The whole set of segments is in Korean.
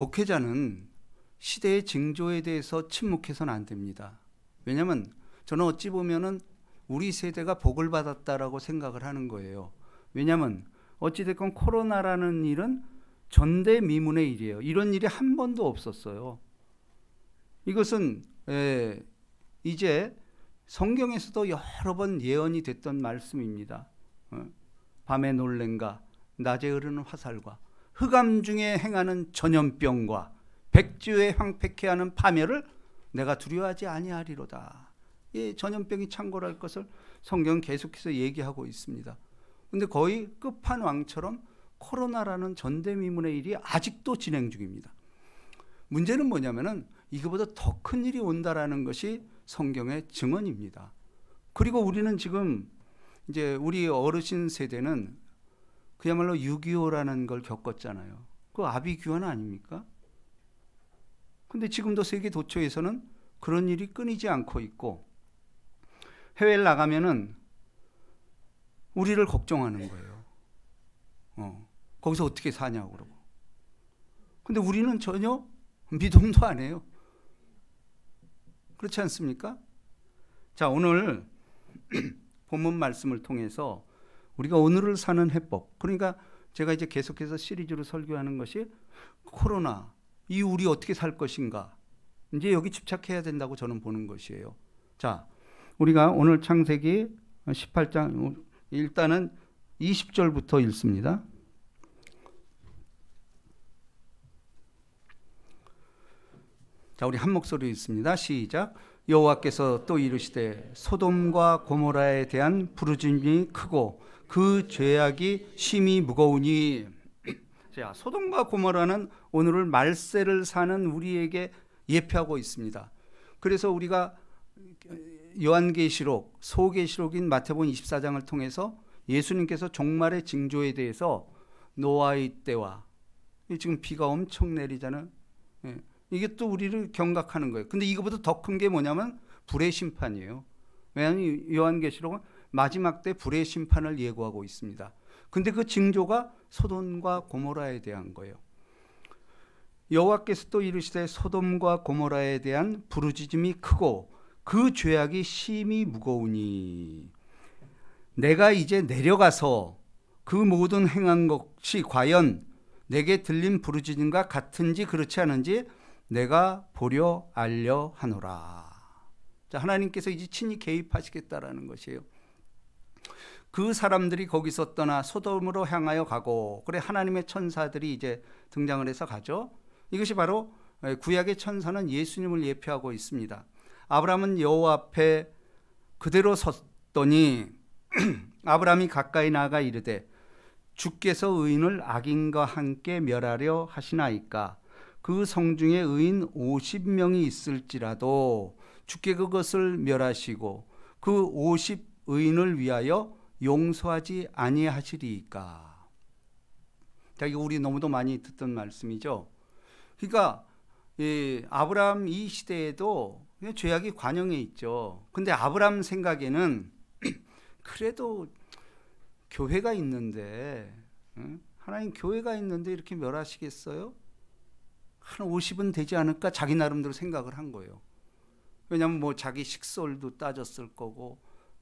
목회자는 시대의 징조에 대해서 침묵해서는 안 됩니다. 왜냐하면 저는 어찌 보면은 우리 세대가 복을 받았다라고 생각을 하는 거예요. 왜냐하면 어찌됐건 코로나라는 일은 전대미문의 일이에요. 이런 일이 한 번도 없었어요. 이것은 이제 성경에서도 여러 번 예언이 됐던 말씀입니다. 밤에 놀랜가 낮에 흐르는 화살과 흑암 중에 행하는 전염병과 백지에 황폐케 하는 파멸을 내가 두려워하지 아니하리로다. 이 전염병이 창궐할 것을 성경은 계속해서 얘기하고 있습니다. 그런데 거의 끝판왕처럼 코로나라는 전대미문의 일이 아직도 진행 중입니다. 문제는 뭐냐면은 이거보다 더 큰 일이 온다라는 것이 성경의 증언입니다. 그리고 우리는 지금 이제 우리 어르신 세대는 그야말로 6.25라는 걸 겪었잖아요. 그 아비규환 아닙니까? 근데 지금도 세계 도처에서는 그런 일이 끊이지 않고 있고, 해외를 나가면은 우리를 걱정하는 거예요. 거기서 어떻게 사냐고 그러고. 근데 우리는 전혀 미동도 안 해요. 그렇지 않습니까? 자, 오늘 본문 말씀을 통해서 우리가 오늘을 사는 해법, 그러니까 제가 이제 계속해서 시리즈로 설교하는 것이 코로나, 이 우리 어떻게 살 것인가, 이제 여기 집착해야 된다고 저는 보는 것이에요. 자, 우리가 오늘 창세기 18장 일단은 20절부터 읽습니다. 자, 우리 한 목소리 읽습니다. 시작. 여호와께서 또 이르시되 소돔과 고모라에 대한 부르짖음이 크고 그 죄악이 심히 무거우니. 자, 소돔과 고모라는 오늘을 말세를 사는 우리에게 예표하고 있습니다. 그래서 우리가 요한계시록, 소계시록인 마태복음 24장을 통해서 예수님께서 종말의 징조에 대해서 노아의 때와, 지금 비가 엄청 내리잖아요. 이게 또 우리를 경각하는 거예요. 근데 이거보다 더 큰 게 뭐냐면 불의 심판이에요. 왜냐하면 요한계시록은 마지막 때 불의 심판을 예고하고 있습니다. 근데 그 징조가 소돔과 고모라에 대한 거예요. 여호와께서 또 이르시되 소돔과 고모라에 대한 부르짖음이 크고 그 죄악이 심히 무거우니 내가 이제 내려가서 그 모든 행한 것이 과연 내게 들린 부르짖음과 같은지 그렇지 않은지 내가 보려 알려 하노라. 자, 하나님께서 이제 친히 개입하시겠다라는 것이에요. 그 사람들이 거기서 떠나 소돔으로 향하여 가고, 그래 하나님의 천사들이 이제 등장을 해서 가죠. 이것이 바로 구약의 천사는 예수님을 예표하고 있습니다. 아브라함은 여호와 앞에 그대로 섰더니 아브라함이 가까이 나아가 이르되 주께서 의인을 악인과 함께 멸하려 하시나이까. 그 성중에 의인 50명이 있을지라도 주께 그것을 멸하시고 그 50 의인을 위하여 용서하지 아니하시리이까. 자, 이거 우리 너무도 많이 듣던 말씀이죠. 그러니까 아브라함 이 시대에도 죄악이 관영해 있죠. 근데 아브라함 생각에는 그래도 교회가 있는데, 하나님 교회가 있는데 이렇게 멸하시겠어요? 한 50은 되지 않을까 자기 나름대로 생각을 한 거예요. 왜냐하면 뭐 자기 식솔도 따졌을 거고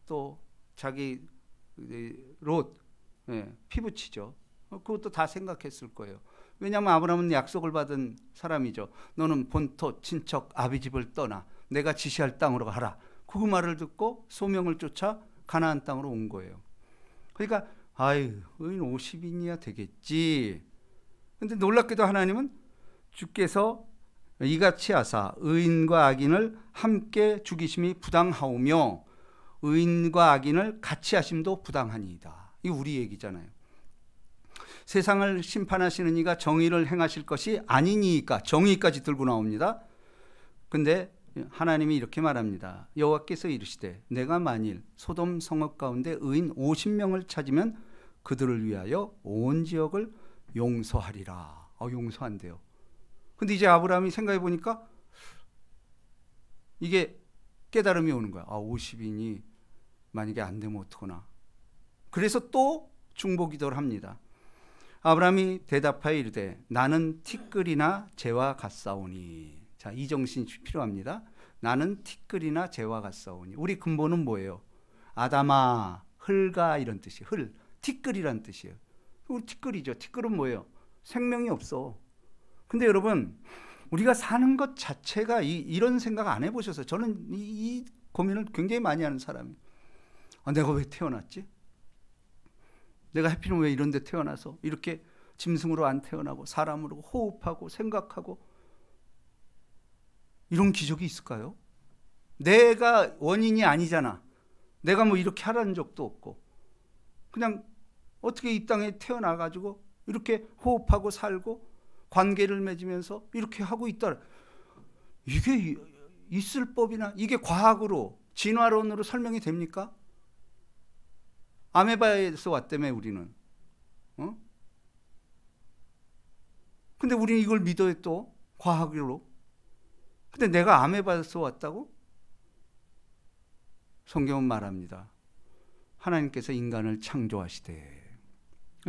또 자기 롯 피부치죠. 그것도 다 생각했을 거예요. 왜냐하면 아브라함은 약속을 받은 사람이죠. 너는 본토 친척 아비 집을 떠나 내가 지시할 땅으로 가라. 그 말을 듣고 소명을 쫓아 가나안 땅으로 온 거예요. 그러니까 아유, 의인 50인이야 되겠지. 근데 놀랍게도 하나님은 주께서 이같이 하사 의인과 악인을 함께 죽이심이 부당하오며 의인과 악인을 같이 하심도 부당하니이다. 이게 우리 얘기잖아요. 세상을 심판하시는 이가 정의를 행하실 것이 아니니까 정의까지 들고 나옵니다. 근데 하나님이 이렇게 말합니다. 여호와께서 이르시되 내가 만일 소돔 성읍 가운데 의인 50명을 찾으면 그들을 위하여 온 지역을 용서하리라. 용서한대요. 근데 이제 아브라함이 생각해 보니까 이게 깨달음이 오는 거야. 50인이 만약에 안 되면 어떡하나. 그래서 또 중보 기도를 합니다. 아브라함이 대답하여 이르되 나는 티끌이나 재와 같사오니. 자, 이 정신이 필요합니다. 나는 티끌이나 재와 같사오니. 우리 근본은 뭐예요? 아담아, 흙아, 이런 뜻이에요. 흙, 티끌이란 뜻이에요. 우리 티끌이죠. 티끌은 뭐예요? 생명이 없어. 근데 여러분, 우리가 사는 것 자체가 이런 생각 안 해보셔서, 저는 이 고민을 굉장히 많이 하는 사람이에요. 내가 왜 태어났지? 내가 하필이면 왜 이런 데 태어나서 이렇게 짐승으로 안 태어나고 사람으로 호흡하고 생각하고 이런 기적이 있을까요? 내가 원인이 아니잖아. 내가 뭐 이렇게 하라는 적도 없고 그냥 어떻게 이 땅에 태어나가지고 이렇게 호흡하고 살고 관계를 맺으면서 이렇게 하고 있다. 이게 있을 법이나 이게 과학으로 진화론으로 설명이 됩니까? 아메바에서 왔다며 우리는. 근데 우리는 이걸 믿어요 또 과학으로. 근데 내가 아메바에서 왔다고? 성경은 말합니다. 하나님께서 인간을 창조하시되.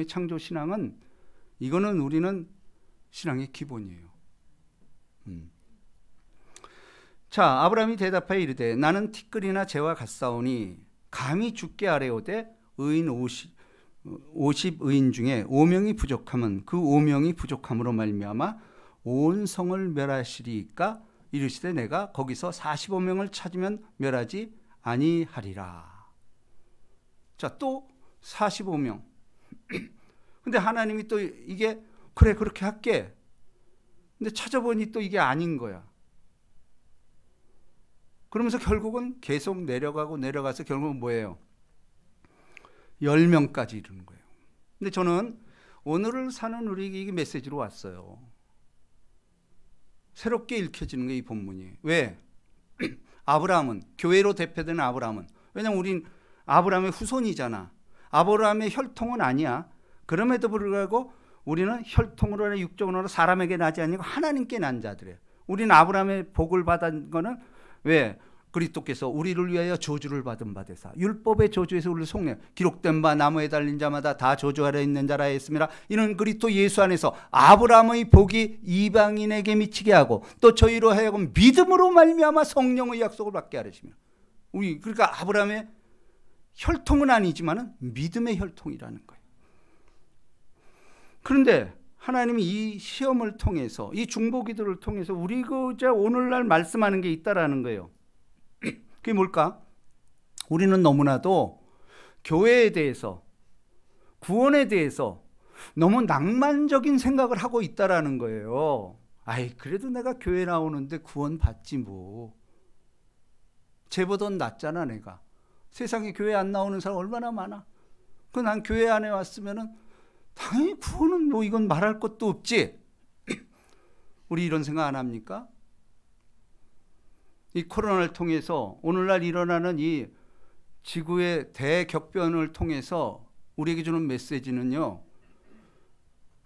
창조신앙은 이거는 우리는 신앙의 기본이에요. 자, 아브라함이 대답하여 이르되 나는 티끌이나 재와 같사오니 감히 주께 아뢰오되 의인 50의인 중에 5명이 부족하면 그 5명이 부족함으로 말미암아 온 성을 멸하시리이까 이르시되 내가 거기서 45명을 찾으면 멸하지 아니하리라. 자, 또 45명. 근데 하나님이 또 이게 그래 그렇게 할게. 근데 찾아보니 또 이게 아닌 거야. 그러면서 결국은 계속 내려가서 결국은 뭐예요? 10명까지 이르는 거예요. 근데 저는 오늘을 사는 우리에게 이 메시지로 왔어요. 새롭게 읽혀지는 게 이 본문이. 왜? 아브라함은, 교회로 대표되는 아브라함은, 왜냐면 우린 아브라함의 후손이잖아. 아브라함의 혈통은 아니야. 그럼에도 불구하고 우리는 혈통으로나 육적으로나 사람에게 나지 아니고 하나님께 난 자들이에요. 우리는 아브라함의 복을 받은 거는 왜? 그리스도께서 우리를 위하여 저주를 받은 바 되사 율법의 저주에서 우리를 속내 기록된 바 나무에 달린 자마다 다 저주 아래 있는 자라 했습니다. 이는 그리스도 예수 안에서 아브라함의 복이 이방인에게 미치게 하고 또 저희로 하여금 믿음으로 말미암아 성령의 약속을 받게 하시며. 우리 그러니까 아브라함의 혈통은 아니지만은 믿음의 혈통이라는 거예요. 그런데 하나님이 이 시험을 통해서 이 중보기도를 통해서 우리가 오늘날 말씀하는 게 있다라는 거예요. 그게 뭘까? 우리는 너무나도 교회에 대해서 구원에 대해서 너무 낭만적인 생각을 하고 있다라는 거예요. 아이 그래도 내가 교회 나오는데 구원 받지 뭐. 쟤보다 낫잖아 내가. 세상에 교회 안 나오는 사람 얼마나 많아. 그 난 교회 안에 왔으면은 당연히 구원은 뭐 이건 말할 것도 없지. 우리 이런 생각 안 합니까? 이 코로나를 통해서 오늘날 일어나는 이 지구의 대격변을 통해서 우리에게 주는 메시지는요.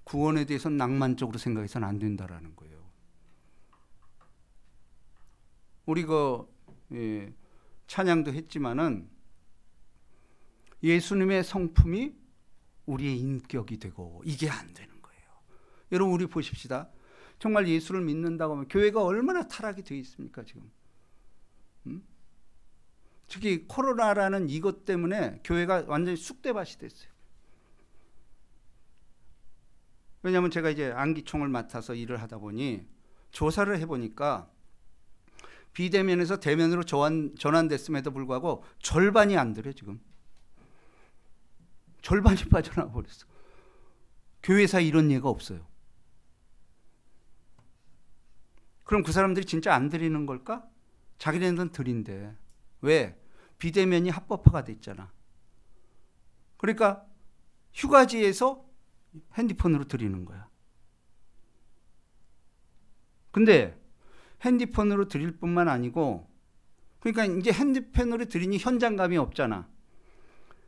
구원에 대해서 낭만적으로 생각해서는 안 된다라는 거예요. 우리 찬양도 했지만은 예수님의 성품이 우리의 인격이 되고 이게 안 되는 거예요. 여러분 우리 보십시다. 정말 예수를 믿는다고 하면 교회가 얼마나 타락이 되어 있습니까 지금. 특히 코로나라는 이것 때문에 교회가 완전히 쑥대밭이 됐어요. 왜냐하면 제가 이제 안기총을 맡아서 일을 하다 보니 조사를 해보니까 비대면에서 대면으로 전환됐음에도 불구하고 절반이 안 들어요 지금. 절반이 빠져나와 버렸어. 교회에서 이런 예가 없어요. 그럼 그 사람들이 진짜 안 드리는 걸까? 자기네들은 드린대. 왜? 비대면이 합법화가 됐잖아. 그러니까 휴가지에서 핸드폰으로 드리는 거야. 근데 핸드폰으로 드릴 뿐만 아니고 그러니까 이제 핸드폰으로 드리니 현장감이 없잖아.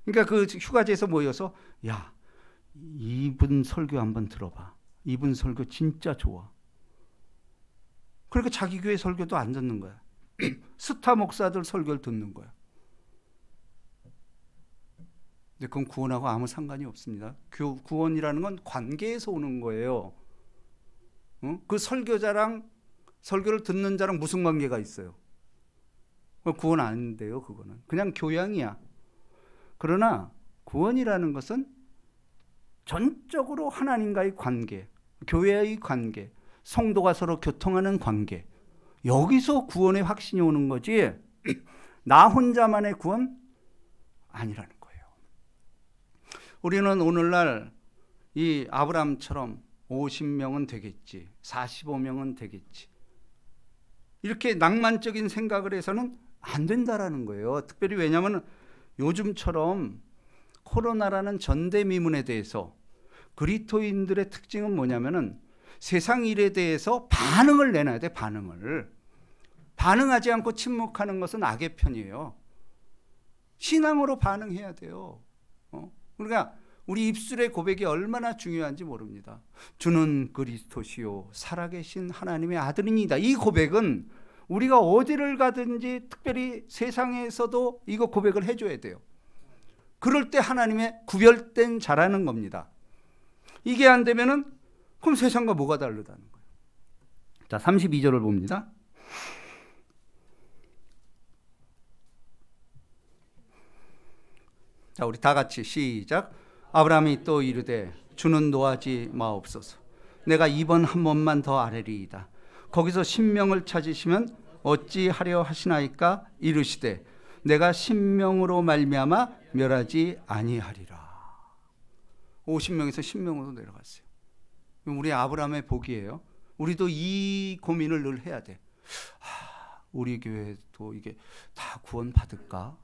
그러니까 그 휴가지에서 모여서 야, 이분 설교 한번 들어봐. 이분 설교 진짜 좋아. 그러니까 자기 교회 설교도 안 듣는 거야. 스타 목사들 설교를 듣는 거야. 근데 그건 구원하고 아무 상관이 없습니다. 구원이라는 건 관계에서 오는 거예요. 그 설교자랑 설교를 듣는 자랑 무슨 관계가 있어요? 구원 아닌데요. 그거는 그냥 교양이야. 그러나 구원이라는 것은 전적으로 하나님과의 관계, 교회의 관계, 성도가 서로 교통하는 관계, 여기서 구원의 확신이 오는 거지 나 혼자만의 구원 아니라는 거예요. 우리는 오늘날 이 아브라함처럼 50명은 되겠지, 45명은 되겠지, 이렇게 낭만적인 생각을 해서는 안 된다라는 거예요. 특별히 왜냐하면 요즘처럼 코로나라는 전대미문에 대해서 그리스도인들의 특징은 뭐냐면은 세상 일에 대해서 반응을 내놔야 돼. 반응하지 않고 침묵하는 것은 악의 편이에요. 신앙으로 반응해야 돼요. 그러니까 우리 입술의 고백이 얼마나 중요한지 모릅니다. 주는 그리스도시요 살아계신 하나님의 아들이니다. 이 고백은 우리가 어디를 가든지 특별히 세상에서도 이거 고백을 해줘야 돼요. 그럴 때 하나님의 구별된 자라는 겁니다. 이게 안 되면은 그럼 세상과 뭐가 다르다는 거예요. 자, 32절을 봅니다. 자, 우리 다 같이 시작. 아브라함이 또 이르되 주는 노하지 마옵소서. 내가 이번 한 번만 더 아뢰리이다. 거기서 신명을 찾으시면 어찌하려 하시나이까? 이르시되 내가 신명으로 말미암아 멸하지 아니하리라. 50명에서 10명으로 내려갔어요. 우리 아브라함의 복이에요. 우리도 이 고민을 늘 해야 돼. 우리 교회도 이게 다 구원 받을까?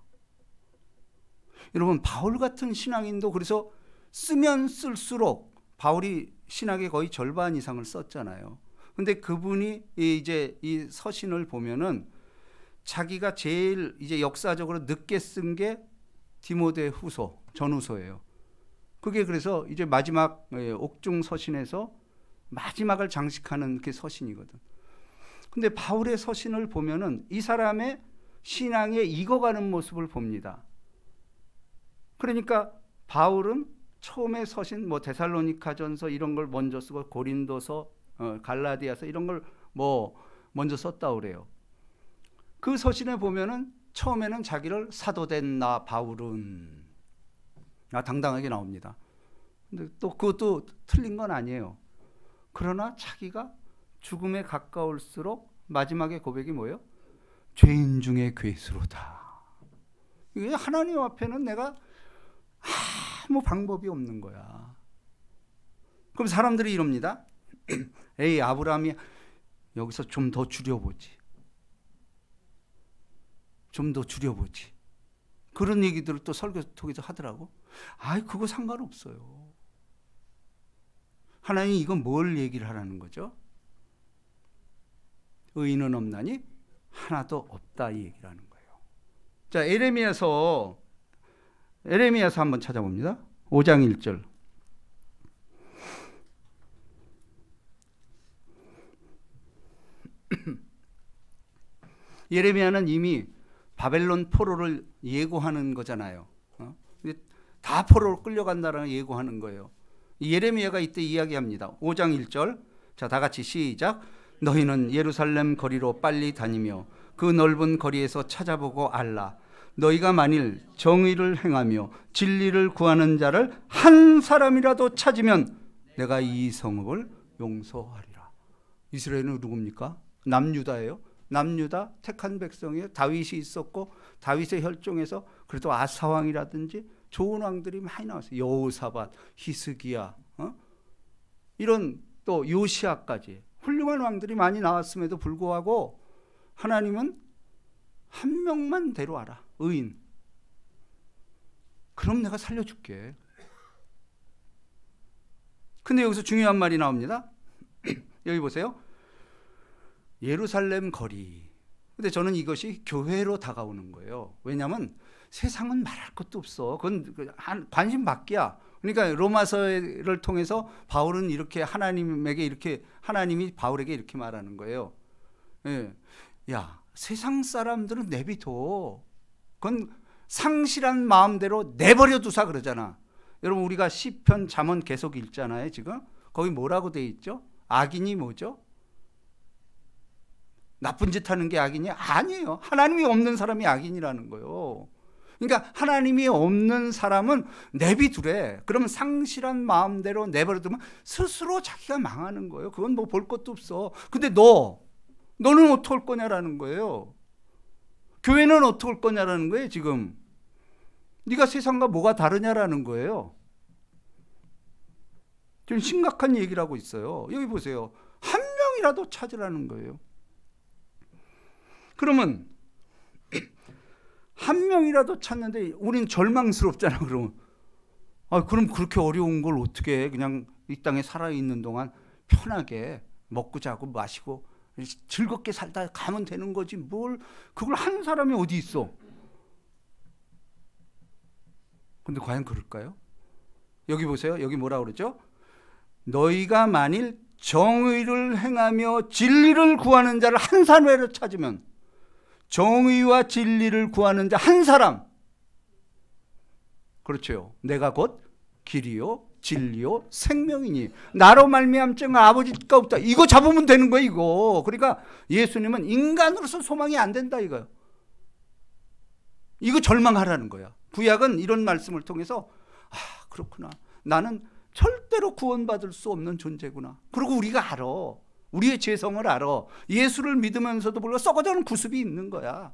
여러분, 바울 같은 신앙인도 그래서 쓰면 쓸수록 바울이 신학의 거의 절반 이상을 썼잖아요. 근데 그분이 이제 이 서신을 보면은 자기가 제일 이제 역사적으로 늦게 쓴 게 디모데 후서, 전후서예요. 그게 그래서 이제 마지막 옥중 서신에서 마지막을 장식하는 그 서신이거든. 근데 바울의 서신을 보면은 이 사람의 신앙에 익어가는 모습을 봅니다. 그러니까 바울은 처음에 서신 뭐 데살로니가전서 이런 걸 먼저 쓰고 고린도서, 갈라디아서 이런 걸 뭐 먼저 썼다 그래요. 그 서신에 보면은 처음에는 자기를 사도된 나 바울은 당당하게 나옵니다. 근데 또 그것도 틀린 건 아니에요. 그러나 자기가 죽음에 가까울수록 마지막에 고백이 뭐예요? 죄인 중에 괴수로다. 이게 하나님 앞에는 내가 아무 방법이 없는 거야. 그럼 사람들이 이럽니다. 에이, 아브라함이 여기서 좀 더 줄여보지. 좀 더 줄여보지. 그런 얘기들을 또 설교톡에서 하더라고. 아이, 그거 상관없어요. 하나님이 이건 뭘 얘기를 하라는 거죠? 의인은 없나니 하나도 없다, 이 얘기를 하는 거예요. 자, 에레미야서 한번 찾아봅니다. 5장 1절. 예레미야는 이미 바벨론 포로를 예고하는 거잖아요. 다 포로로 끌려간다는 예고하는 거예요. 예레미야가 이때 이야기합니다. 5장 1절. 자, 다 같이 시작. 너희는 예루살렘 거리로 빨리 다니며 그 넓은 거리에서 찾아보고 알라. 너희가 만일 정의를 행하며 진리를 구하는 자를 한 사람이라도 찾으면 내가 이 성읍을 용서하리라. 이스라엘은 누굽니까? 남유다예요. 남유다 택한 백성이에요. 다윗이 있었고 다윗의 혈종에서 그래도 아사왕이라든지 좋은 왕들이 많이 나왔어요. 여호사밧, 히스기야, 이런 또 요시아까지 훌륭한 왕들이 많이 나왔음에도 불구하고 하나님은 한 명만 데려와라. 의인. 그럼 내가 살려줄게. 근데 여기서 중요한 말이 나옵니다. 여기 보세요. 예루살렘 거리. 근데 저는 이것이 교회로 다가오는 거예요. 왜냐하면 세상은 말할 것도 없어. 그건 관심 밖이야. 그러니까 로마서를 통해서 바울은 이렇게 하나님이 바울에게 이렇게 말하는 거예요. 예. 야, 세상 사람들은 내비둬. 그건 상실한 마음대로 내버려 두사 그러잖아. 여러분 우리가 시편 잠언 계속 읽잖아요. 지금 거기 뭐라고 돼 있죠? 악인이 뭐죠? 나쁜 짓 하는 게 악인이 아니에요. 하나님이 없는 사람이 악인이라는 거예요. 그러니까 하나님이 없는 사람은 내비두래. 그러면 상실한 마음대로 내버려두면 스스로 자기가 망하는 거예요. 그건 뭐 볼 것도 없어. 근데 너는 어떻게 할 거냐라는 거예요. 교회는 어떻게 할 거냐라는 거예요. 지금 네가 세상과 뭐가 다르냐라는 거예요. 좀 심각한 얘기를 하고 있어요. 여기 보세요. 한 명이라도 찾으라는 거예요. 그러면 한 명이라도 찾는데 우린 절망스럽잖아. 그러면 그럼 그렇게 어려운 걸 어떻게 해? 그냥 이 땅에 살아있는 동안 편하게 먹고 자고 마시고 즐겁게 살다 가면 되는 거지 뭘 그걸 하는 사람이 어디 있어? 근데 과연 그럴까요? 여기 보세요. 여기 뭐라고 그러죠? 너희가 만일 정의를 행하며 진리를 구하는 자를 한 사람으로 찾으면, 정의와 진리를 구하는 자 한 사람, 그렇죠. 내가 곧 길이요 진리요 생명이니 나로 말미암자 아버지가 없다. 이거 잡으면 되는 거예요. 이거. 그러니까 예수님은 인간으로서 소망이 안 된다 이거예요. 이거 절망하라는 거야. 구약은 이런 말씀을 통해서 그렇구나. 나는 절대로 구원받을 수 없는 존재구나. 그리고 우리가 알아. 우리의 죄성을 알아. 예수를 믿으면서도 불구하고 썩어가는 구습이 있는 거야.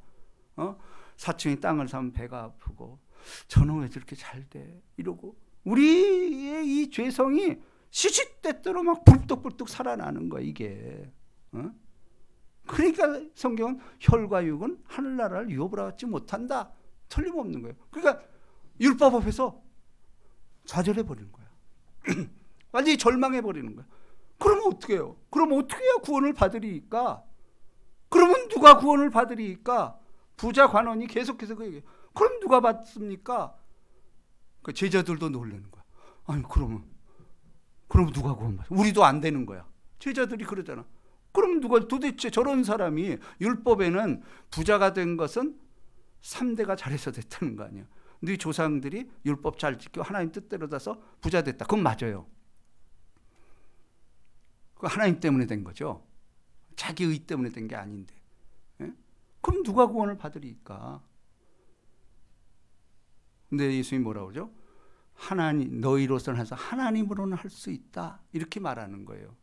사촌이 땅을 사면 배가 아프고 저는 왜 저렇게 잘 돼? 이러고 우리의 이 죄성이 시시때때로 막 불뚝불뚝 살아나는 거야 이게. 그러니까 성경은 혈과 육은 하늘나라를 유업을 얻지 못한다. 틀림없는 거예요. 그러니까 율법 앞에서 좌절해버리는 거야. 완전히 절망해버리는 거야. 그러면 어떻게 해요? 그럼 어떻게 해야 구원을 받으리까? 그러면 누가 구원을 받으리까? 부자 관원이 계속해서 그 얘기해요. 그럼 누가 받습니까? 그 제자들도 놀라는 거야. 아니 그러면 누가 구원 받아? 우리도 안 되는 거야. 제자들이 그러잖아. 그럼 누가 도대체 저런 사람이 율법에는 부자가 된 것은 3대가 잘해서 됐다는 거 아니야. 네 조상들이 율법 잘 지키고 하나님 뜻대로 다서 부자 됐다. 그건 맞아요. 그 하나님 때문에 된 거죠. 자기 의 때문에 된 게 아닌데. 예? 그럼 누가 구원을 받으리까? 근데 예수님이 뭐라고 그러죠? 하나님, 너희로서는 해서 하나님으로는 할 수 있다. 이렇게 말하는 거예요.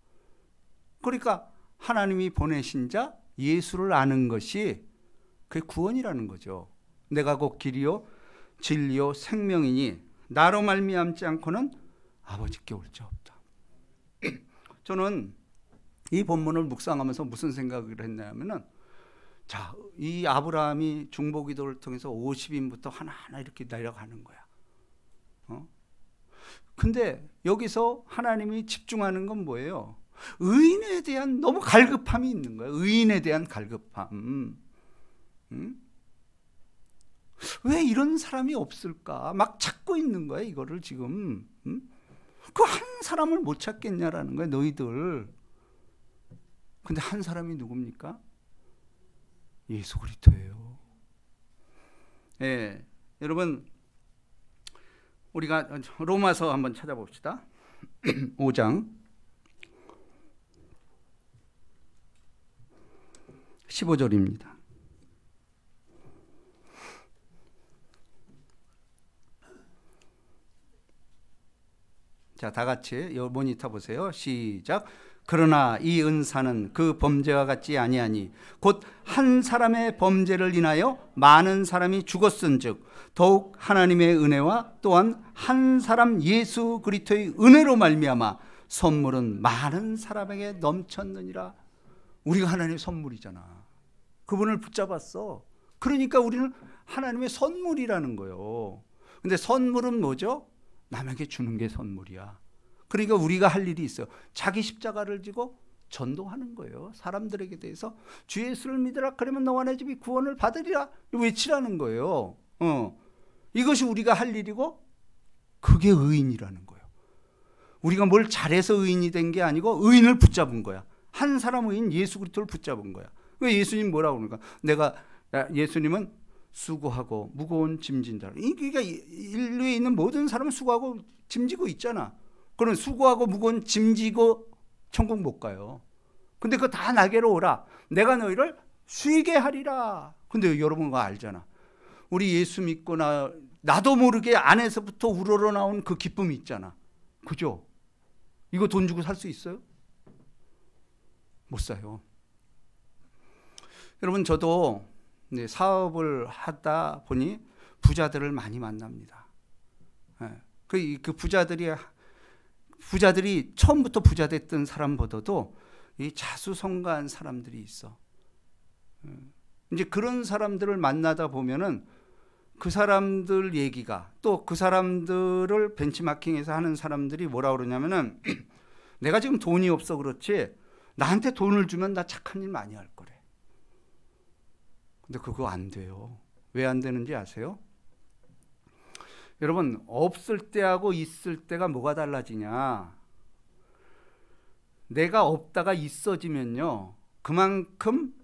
그러니까 하나님이 보내신 자 예수를 아는 것이 그게 구원이라는 거죠. 내가 곧 길이요 진리요 생명이니 나로 말미암지 않고는 아버지께 올 자 없다. 저는 이 본문을 묵상하면서 무슨 생각을 했냐면은, 자, 이 아브라함이 중보기도를 통해서 50인부터 하나하나 이렇게 내려가는 거야. 근데 여기서 하나님이 집중하는 건 뭐예요? 의인에 대한 너무 갈급함이 있는 거예요. 의인에 대한 갈급함. 왜 이런 사람이 없을까? 막 찾고 있는 거야, 이거를 지금. 그 한 사람을 못 찾겠냐라는 거야, 너희들. 근데 한 사람이 누굽니까? 예수 그리스도예요. 예, 여러분 우리가 로마서 한번 찾아봅시다. 5장 15절입니다. 자, 다 같이 모니터 보세요. 시작. 그러나 이 은사는 그 범죄와 같지 아니하니 곧 한 사람의 범죄를 인하여 많은 사람이 죽었은즉 더욱 하나님의 은혜와 또한 한 사람 예수 그리스도의 은혜로 말미암아 선물은 많은 사람에게 넘쳤느니라. 우리가 하나님의 선물이잖아. 그분을 붙잡았어. 그러니까 우리는 하나님의 선물이라는 거예요. 근데 선물은 뭐죠? 남에게 주는 게 선물이야. 그러니까 우리가 할 일이 있어요. 자기 십자가를 지고 전도하는 거예요. 사람들에게 대해서 주 예수를 믿으라. 그러면 너와 내 집이 구원을 받으리라. 외치라는 거예요. 이것이 우리가 할 일이고 그게 의인이라는 거예요. 우리가 뭘 잘해서 의인이 된 게 아니고 의인을 붙잡은 거야. 한 사람 의인 예수 그리스도를 붙잡은 거야. 왜 예수님 뭐라고 그러니까 예수님은 수고하고 무거운 짐진 자라. 그러니까 인류에 있는 모든 사람은 수고하고 짐지고 있잖아. 그런 수고하고 무거운 짐지고 천국 못 가요. 근데 그거 다 나게로 오라. 내가 너희를 쉬게 하리라. 근데 여러분 그거 알잖아. 우리 예수 믿고 나도 모르게 안에서부터 우러러 나온 그 기쁨이 있잖아. 그죠? 이거 돈 주고 살 수 있어요? 못 사요. 여러분 저도 사업을 하다 보니 부자들을 많이 만납니다. 그 부자들이 처음부터 부자 됐던 사람보다도 이 자수성가한 사람들이 있어. 이제 그런 사람들을 만나다 보면은 그 사람들 얘기가, 또 그 사람들을 벤치마킹해서 하는 사람들이 뭐라 그러냐면은 내가 지금 돈이 없어 그렇지 나한테 돈을 주면 나 착한 일 많이 할 거래. 근데 그거 안 돼요. 왜 안 되는지 아세요? 여러분, 없을 때하고 있을 때가 뭐가 달라지냐? 내가 없다가 있어지면요, 그만큼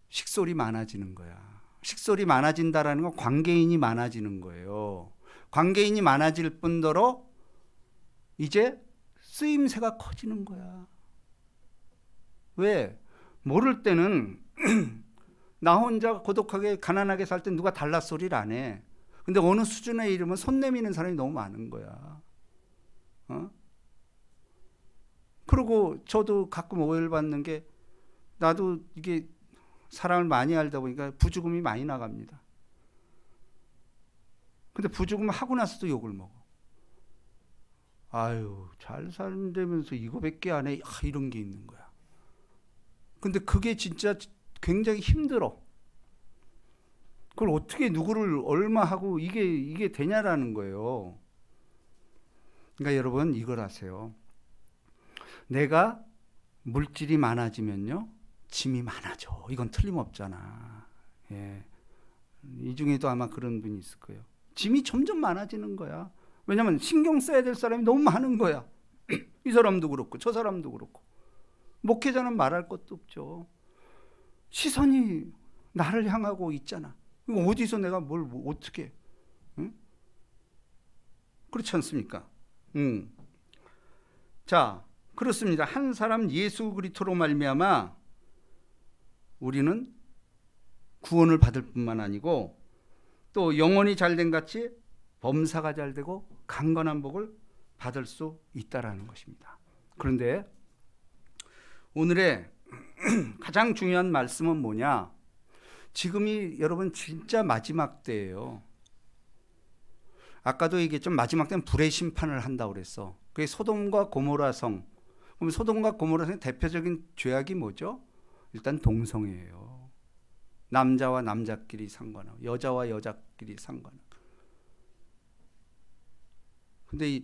식솔이 많아지는 거야. 식솔이 많아진다라는 건 관계인이 많아지는 거예요. 관계인이 많아질 뿐더러 이제 쓰임새가 커지는 거야. 왜? 모를 때는 나 혼자 고독하게 가난하게 살 때 누가 달라 소리를 안 해. 근데 어느 수준에 이르면 손 내미는 사람이 너무 많은 거야. 그리고 저도 가끔 오해를 받는 게, 나도 이게 사람을 많이 알다 보니까 부주금이 많이 나갑니다. 근데 부주금 하고 나서도 욕을 먹어. 아유, 잘 산다면서 이거밖에 안 해. 이런 게 있는 거야. 근데 그게 진짜 굉장히 힘들어. 그걸 어떻게 누구를 얼마 하고 이게 되냐라는 거예요. 그러니까 여러분 이걸 아세요. 내가 물질이 많아지면요, 짐이 많아져. 이건 틀림없잖아. 예. 이 중에도 아마 그런 분이 있을 거예요. 짐이 점점 많아지는 거야. 왜냐하면 신경 써야 될 사람이 너무 많은 거야. 이 사람도 그렇고 저 사람도 그렇고. 목회자는 말할 것도 없죠. 시선이 나를 향하고 있잖아. 어디서 내가 뭘 어떻게, 응? 그렇지 않습니까? 자, 그렇습니다. 한 사람 예수 그리스도로 말미암아 우리는 구원을 받을 뿐만 아니고 또 영혼이 잘된 같이 범사가 잘되고 강건한 복을 받을 수 있다라는 것입니다. 그런데 오늘의 가장 중요한 말씀은 뭐냐? 지금이 여러분 진짜 마지막 때예요. 아까도 얘기했지만 마지막 때는 불의 심판을 한다고 그랬어. 그게 소돔과 고모라 성. 그럼 소돔과 고모라 성의 대표적인 죄악이 뭐죠? 일단 동성애예요. 남자와 남자끼리 상관하고 여자와 여자끼리 상관하고. 근데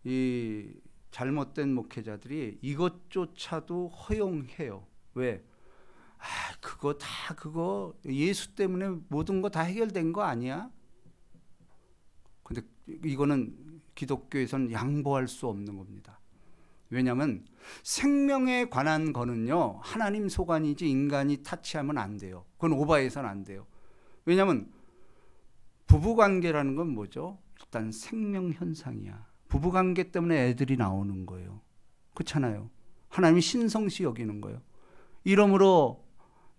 이 잘못된 목회자들이 이것조차도 허용해요. 왜? 그거 예수 때문에 모든 거 다 해결된 거 아니야? 근데 이거는 기독교에서는 양보할 수 없는 겁니다. 왜냐하면 생명에 관한 거는요, 하나님 소관이지 인간이 타치하면 안 돼요. 그건 오바해서는 안 돼요. 왜냐하면 부부관계라는 건 뭐죠? 일단 생명 현상이야. 부부관계 때문에 애들이 나오는 거예요. 그렇잖아요. 하나님이 신성시 여기는 거예요. 이러므로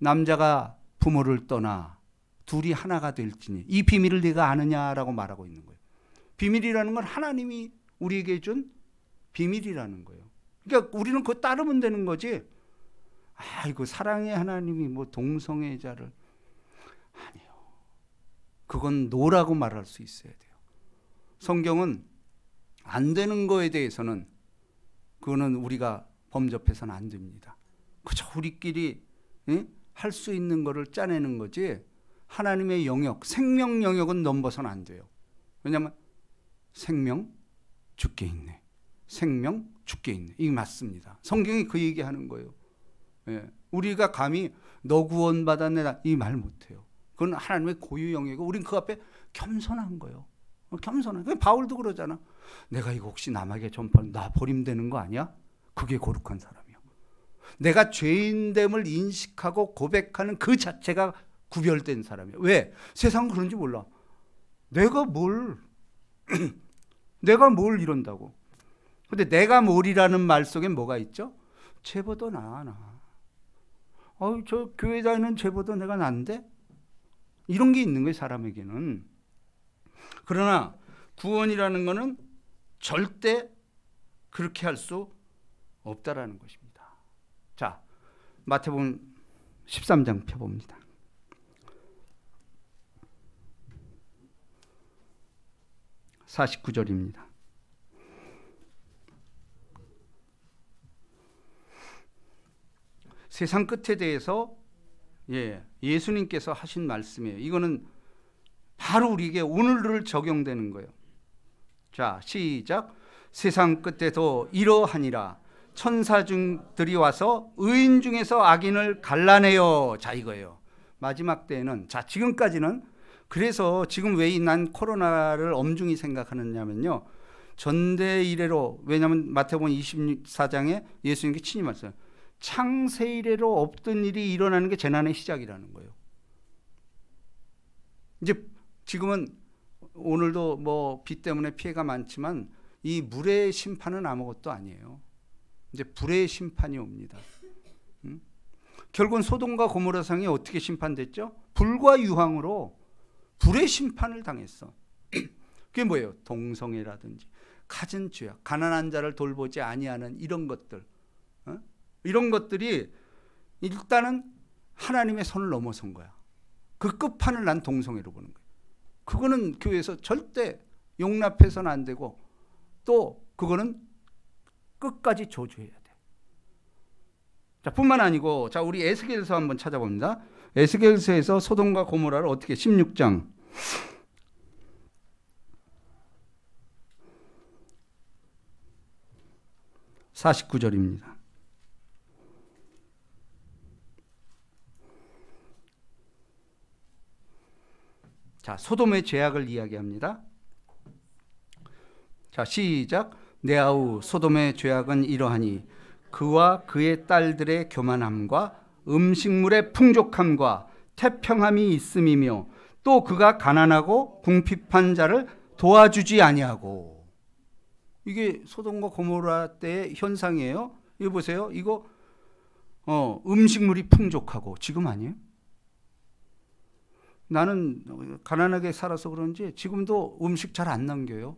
남자가 부모를 떠나 둘이 하나가 될지니 이 비밀을 네가 아느냐라고 말하고 있는 거예요. 비밀이라는 건 하나님이 우리에게 준 비밀이라는 거예요. 그러니까 우리는 그거 따르면 되는 거지. 이거 사랑의 하나님이 뭐 동성애자를, 아니요. 그건 노라고 말할 수 있어야 돼요. 성경은 안 되는 거에 대해서는 그거는 우리가 범접해서는 안 됩니다. 그저 우리끼리 할 수 있는 거를 짜내는 거지 하나님의 영역, 생명 영역은 넘어서는 안 돼요. 왜냐하면 생명 죽게 있네. 생명 죽게 있네. 이게 맞습니다. 성경이 그 얘기하는 거예요. 예. 우리가 감히 너 구원받았네 이 말 못해요. 그건 하나님의 고유 영역이고 우린 그 앞에 겸손한 거예요. 겸손한. 바울도 그러잖아. 내가 이거 혹시 남에게 전파하면 나 버림되는 거 아니야? 그게 거룩한 사람이야. 내가 죄인됨을 인식하고 고백하는 그 자체가 구별된 사람이에요. 왜? 세상은 그런지 몰라. 내가 뭘 이런다고. 근데 내가 뭘이라는 말 속에 뭐가 있죠? 쟤보다 나. 저 교회 다니는 쟤보다 내가 난데? 이런 게 있는 거예요, 사람에게는. 그러나 구원이라는 것은 절대 그렇게 할 수 없다라는 것입니다. 자, 마태복음 13장 펴봅니다. 49절입니다. 세상 끝에 대해서 예수님께서 하신 말씀이에요. 이거는 바로 우리에게 오늘을 적용되는 거예요. 자, 시작. 세상 끝에도 이러하니라. 천사들이 와서 의인 중에서 악인을 갈라내요. 자, 이거예요. 마지막 때에는, 자, 지금까지는, 그래서 지금 왜 난 코로나를 엄중히 생각하느냐면요, 전대 이래로, 왜냐하면 마태복음 24장에 예수님께 친히 말씀해요. 창세 이래로 없던 일이 일어나는 게 재난의 시작이라는 거예요. 이제 지금은 오늘도 뭐 비 때문에 피해가 많지만 이 물의 심판은 아무것도 아니에요. 이제 불의 심판이 옵니다. 결국은 소돔과 고모라 성이 어떻게 심판됐죠? 불과 유황으로 불의 심판을 당했어. 그게 뭐예요? 동성애라든지 갖은 죄악, 가난한 자를 돌보지 아니하는 이런 것들, 이런 것들이 일단은 하나님의 선을 넘어선 거야. 그 끝판을 난 동성애로 보는 거야. 그거는 교회에서 절대 용납해서는 안 되고, 또 그거는 끝까지 저주해야 돼. 자, 뿐만 아니고, 자, 우리 에스겔서 한번 찾아봅니다. 에스겔서에서 소돔과 고모라를 어떻게, 16장 49절입니다. 자, 소돔의 죄악을 이야기합니다. 자, 시작. 내 아우 소돔의 죄악은 이러하니 그와 그의 딸들의 교만함과 음식물의 풍족함과 태평함이 있음이며, 또 그가 가난하고 궁핍한 자를 도와주지 아니하고. 이게 소돔과 고모라 때의 현상이에요. 이거 보세요. 이거 음식물이 풍족하고, 지금 아니에요? 나는 가난하게 살아서 그런지 지금도 음식 잘 안 남겨요.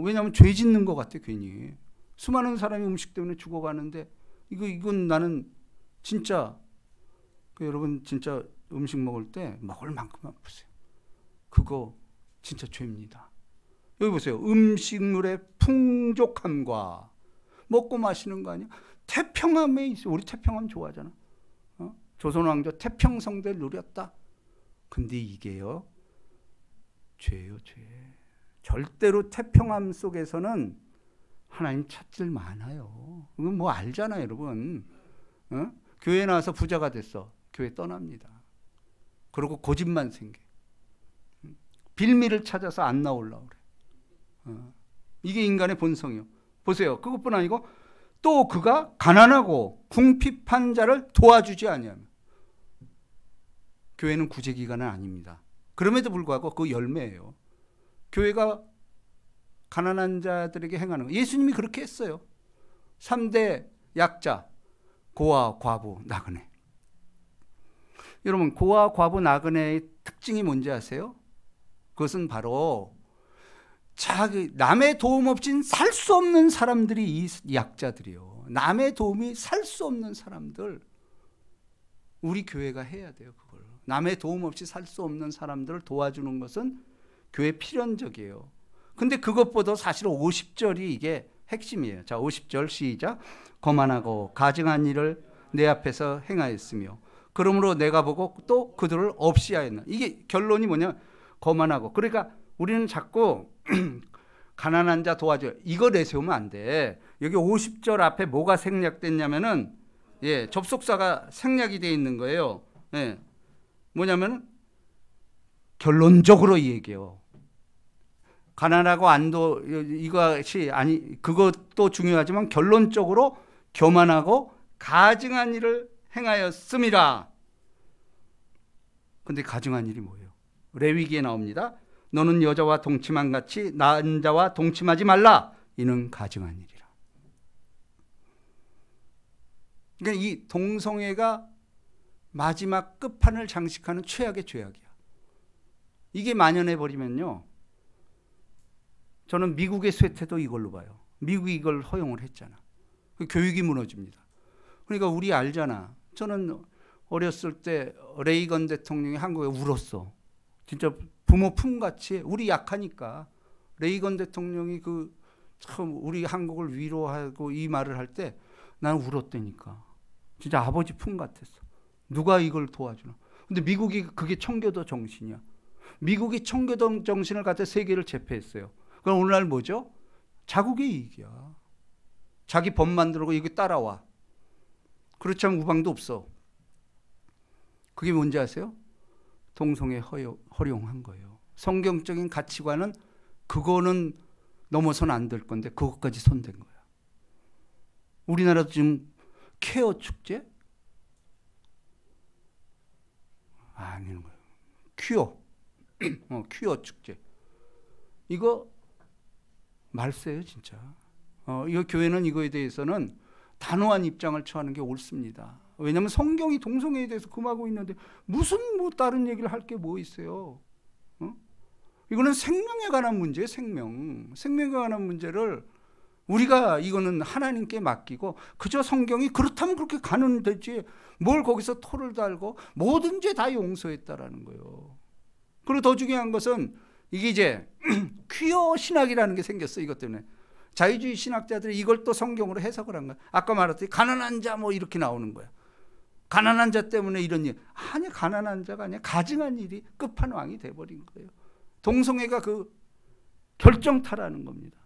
왜냐하면 죄 짓는 것 같아, 괜히. 수많은 사람이 음식 때문에 죽어가는데, 이건 나는 진짜, 여러분 진짜 음식 먹을 때 먹을 만큼만 보세요. 그거 진짜 죄입니다. 여기 보세요. 음식물의 풍족함과, 먹고 마시는 거 아니야? 태평함에 있어. 우리 태평함 좋아하잖아. 조선왕조 태평성대를 누렸다. 근데 이게요, 죄예요, 죄. 절대로 태평함 속에서는 하나님 찾질 많아요. 이건 뭐 알잖아요, 여러분. 교회 나와서 부자가 됐어. 교회 떠납니다. 그리고 고집만 생겨. 빌미를 찾아서 안 나오려고 그래. 이게 인간의 본성이요. 보세요. 그것뿐 아니고, 또 그가 가난하고 궁핍한 자를 도와주지 아니하며. 교회는 구제기관은 아닙니다. 그럼에도 불구하고 그 열매예요. 교회가 가난한 자들에게 행하는 거. 예수님이 그렇게 했어요. 3대 약자, 고아, 과부, 나그네. 여러분, 고아, 과부, 나그네의 특징이 뭔지 아세요? 그것은 바로 남의 도움 없인 살 수 없는 사람들이 이 약자들이요. 남의 도움이 살 수 없는 사람들, 우리 교회가 해야 돼요, 그걸. 남의 도움 없이 살 수 없는 사람들을 도와주는 것은 교회 필연적이에요. 근데 그것보다 사실 50절이 이게 핵심이에요. 자, 50절 시작. 거만하고 가증한 일을 내 앞에서 행하였으며, 그러므로 내가 보고 또 그들을 없이 하였나. 이게 결론이 뭐냐? 거만하고. 그러니까 우리는 자꾸 가난한 자 도와줘요. 이거 내세우면 안 돼. 여기 50절 앞에 뭐가 생략됐냐면은, 접속사가 생략이 되어 있는 거예요. 뭐냐면 결론적으로 이 얘기예요. 가난하고 안도, 이것이 아니, 그것도 중요하지만 결론적으로 교만하고 가증한 일을 행하였음이라. 근데 가증한 일이 뭐예요? 레위기에 나옵니다. 너는 여자와 동침한 같이 남자와 동침하지 말라. 이는 가증한 일이라. 그러니까 이 동성애가 마지막 끝판을 장식하는 최악의 죄악이야. 이게 만연해 버리면요, 저는 미국의 쇠퇴도 이걸로 봐요. 미국이 이걸 허용을 했잖아. 교육이 무너집니다. 그러니까 우리 알잖아. 저는 어렸을 때 레이건 대통령이 한국에 울었어. 진짜 부모 품같이. 우리 약하니까 레이건 대통령이 참 우리 한국을 위로하고 이 말을 할 때 나는 울었다니까. 진짜 아버지 품 같았어. 누가 이걸 도와주나. 근데 미국이 그게 청교도 정신이야. 미국이 청교도 정신을 갖다 세계를 제패했어요. 그럼 오늘날 뭐죠? 자국의 이익이야. 자기 법 만들고 이거 따라와. 그렇지 않으면 우방도 없어. 그게 뭔지 아세요? 동성애 허용한 거예요. 성경적인 가치관은 그거는 넘어서는 안 될 건데 그것까지 손댄 거야. 우리나라도 지금 케어 축제? 아닌 거예요. 퀴어 축제. 이거 말세요, 진짜. 이거 교회는 이거에 대해서는 단호한 입장을 처하는 게 옳습니다. 왜냐하면 성경이 동성애에 대해서 금하고 있는데 무슨 다른 얘기를 할 게 뭐 있어요? 이거는 생명에 관한 문제예요. 생명에 관한 문제를 우리가 이거는 하나님께 맡기고 그저 성경이 그렇다면 그렇게 가는 되지 뭘 거기서 토를 달고 모든 죄 다 용서했다라는 거예요. 그리고 더 중요한 것은 이게 이제 퀴어 신학이라는 게 생겼어. 이것 때문에 자유주의 신학자들이 이걸 또 성경으로 해석을 한 거야. 아까 말했듯이 가난한 자 뭐 이렇게 나오는 거야. 가난한 자 때문에 이런 일. 아니, 가난한 자가 아니야. 가증한 일이 끝판왕이 돼버린 거예요. 동성애가 그 결정타라는 겁니다.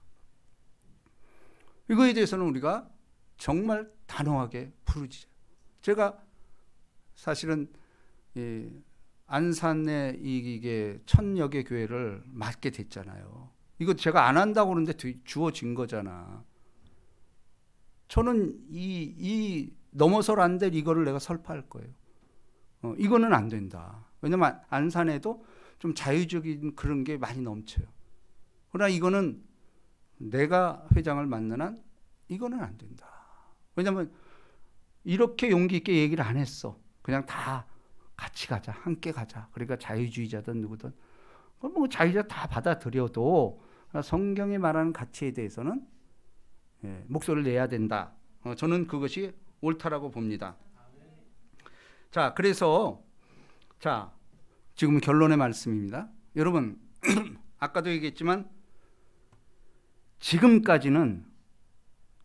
이거에 대해서는 우리가 정말 단호하게 부르짖어요. 제가 사실은 안산에 이게 1000여 개 교회를 맡게 됐잖아요. 이거 제가 안 한다고 그러는데 주어진 거잖아. 저는 이 넘어설 안 될 이거를 내가 설파할 거예요. 이거는 안 된다. 왜냐면 안산에도 좀 자유적인 그런 게 많이 넘쳐요. 그러나 이거는 내가 회장을 맡는 한 이거는 안 된다. 왜냐면 이렇게 용기 있게 얘기를 안 했어. 그냥 다 같이 가자, 함께 가자. 그러니까 자유주의자든 누구든 뭐 자유주의 다 받아들여도 성경이 말하는 가치에 대해서는 목소리를 내야 된다. 저는 그것이 옳다라고 봅니다. 자, 그래서 지금 결론의 말씀입니다. 여러분 아까도 얘기했지만 지금까지는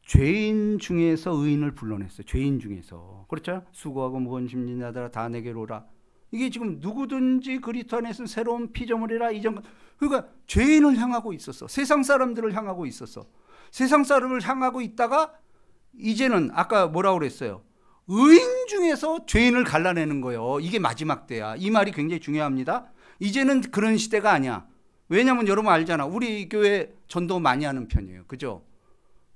죄인 중에서 의인을 불러냈어요. 죄인 중에서. 그렇죠? 수고하고 무거운 짐진 자들아 다 내게로 오라. 이게 지금 누구든지 그리스도 안에서 새로운 피조물이라 이전. 그러니까 죄인을 향하고 있었어. 세상 사람들을 향하고 있었어. 세상 사람을 향하고 있다가 이제는 아까 뭐라고 그랬어요? 의인 중에서 죄인을 갈라내는 거예요. 이게 마지막 때야. 이 말이 굉장히 중요합니다. 이제는 그런 시대가 아니야. 왜냐하면 여러분 알잖아. 우리 교회 전도 많이 하는 편이에요. 그죠?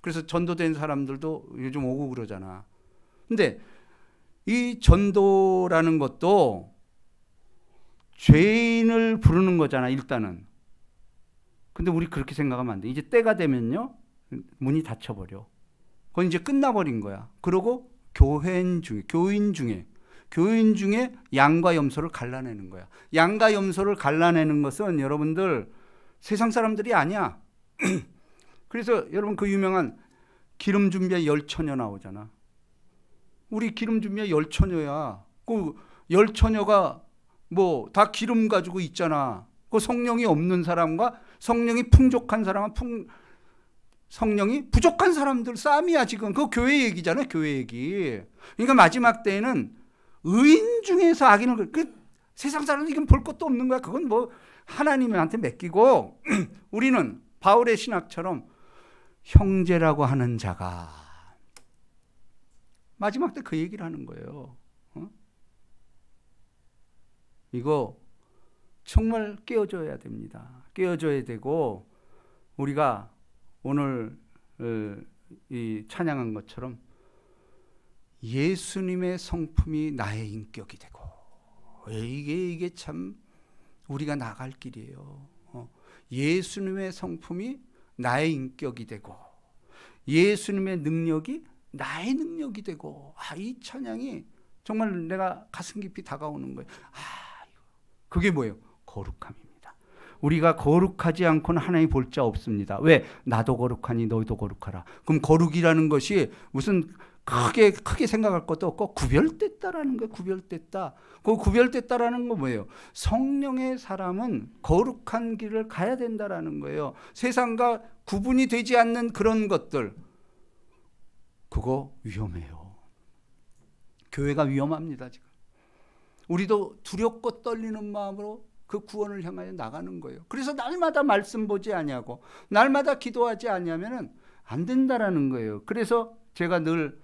그래서 전도된 사람들도 요즘 오고 그러잖아. 근데 이 전도라는 것도 죄인을 부르는 거잖아, 일단은. 근데 우리 그렇게 생각하면 안 돼. 이제 때가 되면요, 문이 닫혀버려. 그건 이제 끝나버린 거야. 그러고 교인 중에 양과 염소를 갈라내는 거야. 양과 염소를 갈라내는 것은 여러분들 세상 사람들이 아니야. 그래서 여러분 그 유명한 기름 준비한 열처녀 나오잖아. 우리 기름 준비한 열처녀야. 그 열처녀가 뭐 다 기름 가지고 있잖아. 그 성령이 없는 사람과 성령이 풍족한 사람은 성령이 부족한 사람들 싸움이야 지금. 그 교회 얘기잖아요. 교회 얘기. 그러니까 마지막 때에는 의인 중에서 악인을 세상 사람은 이건 볼 것도 없는 거야. 그건 뭐 하나님한테 맡기고 우리는 바울의 신학처럼 형제라고 하는 자가 마지막 때 그 얘기를 하는 거예요. 이거 정말 깨어줘야 됩니다. 깨어줘야 되고 우리가 오늘 이 찬양한 것처럼 예수님의 성품이 나의 인격이 되고 이게 참 우리가 나갈 길이에요. 예수님의 성품이 나의 인격이 되고 예수님의 능력이 나의 능력이 되고, 이 찬양이 정말 내가 가슴 깊이 다가오는 거예요. 그게 뭐예요? 거룩함입니다. 우리가 거룩하지 않고는 하나님 볼 자 없습니다. 왜? 나도 거룩하니 너희도 거룩하라. 그럼 거룩이라는 것이 무슨 크게 생각할 것도 없고 구별됐다라는 거예요. 구별됐다. 그 구별됐다라는 건 뭐예요? 성령의 사람은 거룩한 길을 가야 된다라는 거예요. 세상과 구분이 되지 않는 그런 것들, 그거 위험해요. 교회가 위험합니다. 지금 우리도 두렵고 떨리는 마음으로 그 구원을 향하여 나가는 거예요. 그래서 날마다 말씀 보지 아니하고 날마다 기도하지 아니하면은 안 된다라는 거예요. 그래서 제가 늘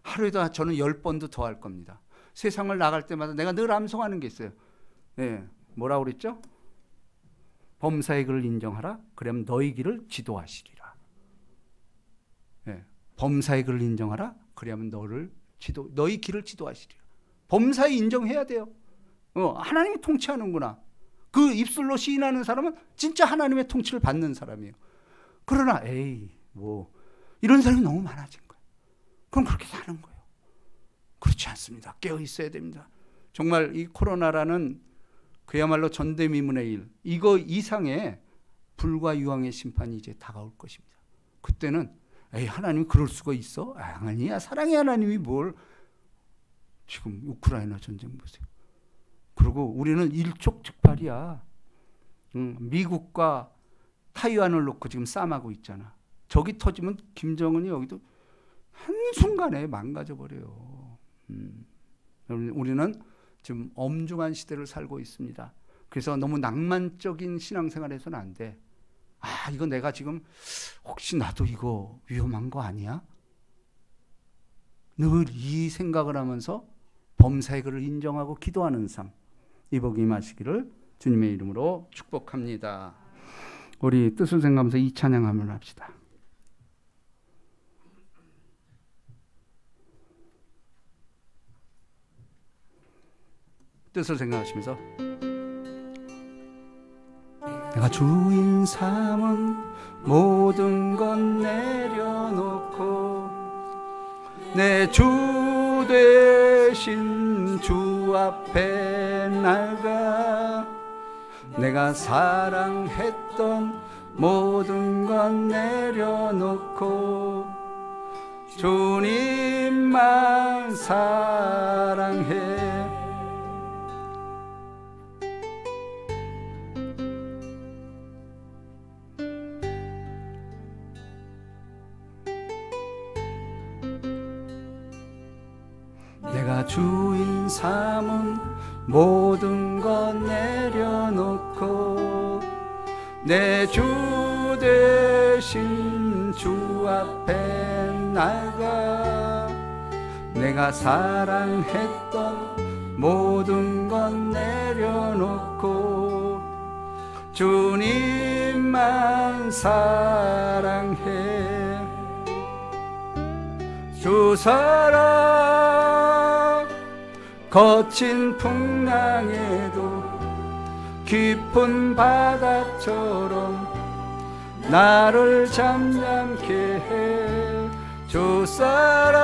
하루에도 저는 10번도 더 할 겁니다. 세상을 나갈 때마다 내가 늘 암송하는 게 있어요. 네, 뭐라고 그랬죠? 범사의 길을 인정하라. 그러면 너희 길을 지도하시리라. 네, 범사의 길을 인정하라. 그러면 너희 길을 지도하시리라. 범사에 인정해야 돼요. 하나님이 통치하는구나. 그 입술로 시인하는 사람은 진짜 하나님의 통치를 받는 사람이에요. 그러나 이런 사람이 너무 많아진 거예요. 그럼 그렇게 사는 거예요. 그렇지 않습니다. 깨어 있어야 됩니다. 정말 이 코로나라는 그야말로 전대미문의 일, 이거 이상의 불과 유황의 심판이 이제 다가올 것입니다. 그때는 하나님이 그럴 수가 있어? 아니야. 사랑의 하나님이 뭘. 지금 우크라이나 전쟁 보세요. 그리고 우리는 일촉즉발이야. 미국과 타이완을 놓고 지금 싸움하고 있잖아. 저기 터지면 김정은이 여기도 한순간에 망가져버려요. 우리는 지금 엄중한 시대를 살고 있습니다. 그래서 너무 낭만적인 신앙생활을 해서는 안 돼. 이거 내가 지금 혹시 나도 이거 위험한 거 아니야? 늘 이 생각을 하면서 범사의 글을 인정하고 기도하는 삶, 이 복이 임하시기를 주님의 이름으로 축복합니다. 우리 뜻을 생각하면서 이 찬양 한번 합시다. 뜻을 생각하시면서 내가 주인 삼은 모든 것 내려놓고 내 주 되신 주 앞에 나가 내가 사랑했던 모든 것 내려놓고 주님만 사랑해. 내가 주인 삼은 모든 것 내려놓고 내 주 되신 주 앞에 나가 내가 사랑했던 모든 것 내려놓고 주님만 사랑해. 주 사랑 거친 풍랑에도 깊은 바다처럼 나를 잠잠케 해. 주 사랑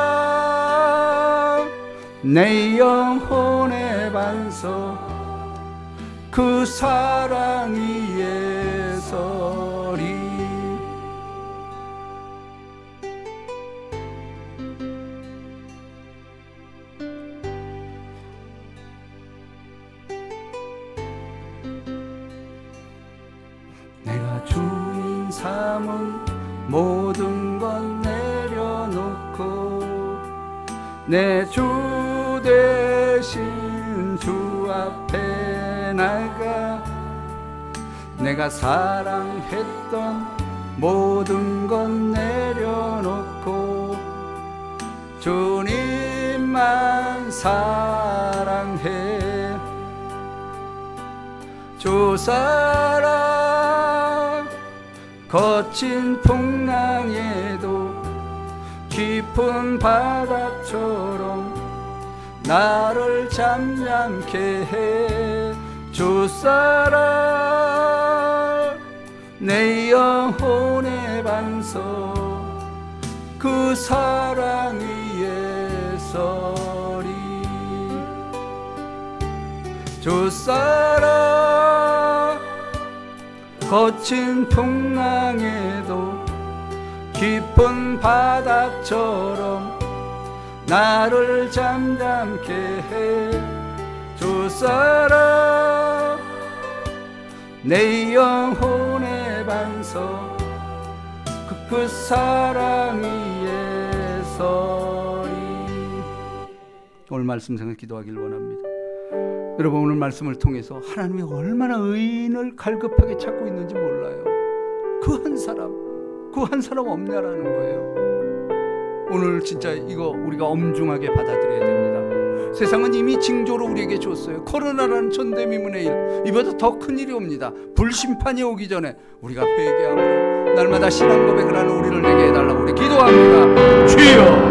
내 영혼의 반석 그 사랑 위에 서리. 내가 주인 삼은 모든 것 내려놓고 내 주 대신 주 앞에 나가 내가 사랑했던 모든 것 내려놓고 주님만 사랑해. 주 사랑 거친 풍랑에도 깊은 바다처럼 나를 잠잠케 해 주사랑 내 영혼의 반석 그 사랑 위에 서리 주사랑 거친 풍랑에도 깊은 바다처럼 나를 잠잠케 해 주사랑 내 영혼의 반석 그 사랑 위에 서리. 오늘 말씀 생각 기도하길 원합니다. 여러분 오늘 말씀을 통해서 하나님이 얼마나 의인을 갈급하게 찾고 있는지 몰라요. 그 한 사람 없냐라는 거예요. 오늘 진짜 이거 우리가 엄중하게 받아들여야 됩니다. 세상은 이미 징조로 우리에게 줬어요. 코로나라는 전대미문의 일, 이보다 더 큰 일이 옵니다. 불심판이 오기 전에 우리가 회개함으로 날마다 신앙 고백을 하는 우리를 되게 해달라고 우리 기도합니다. 주여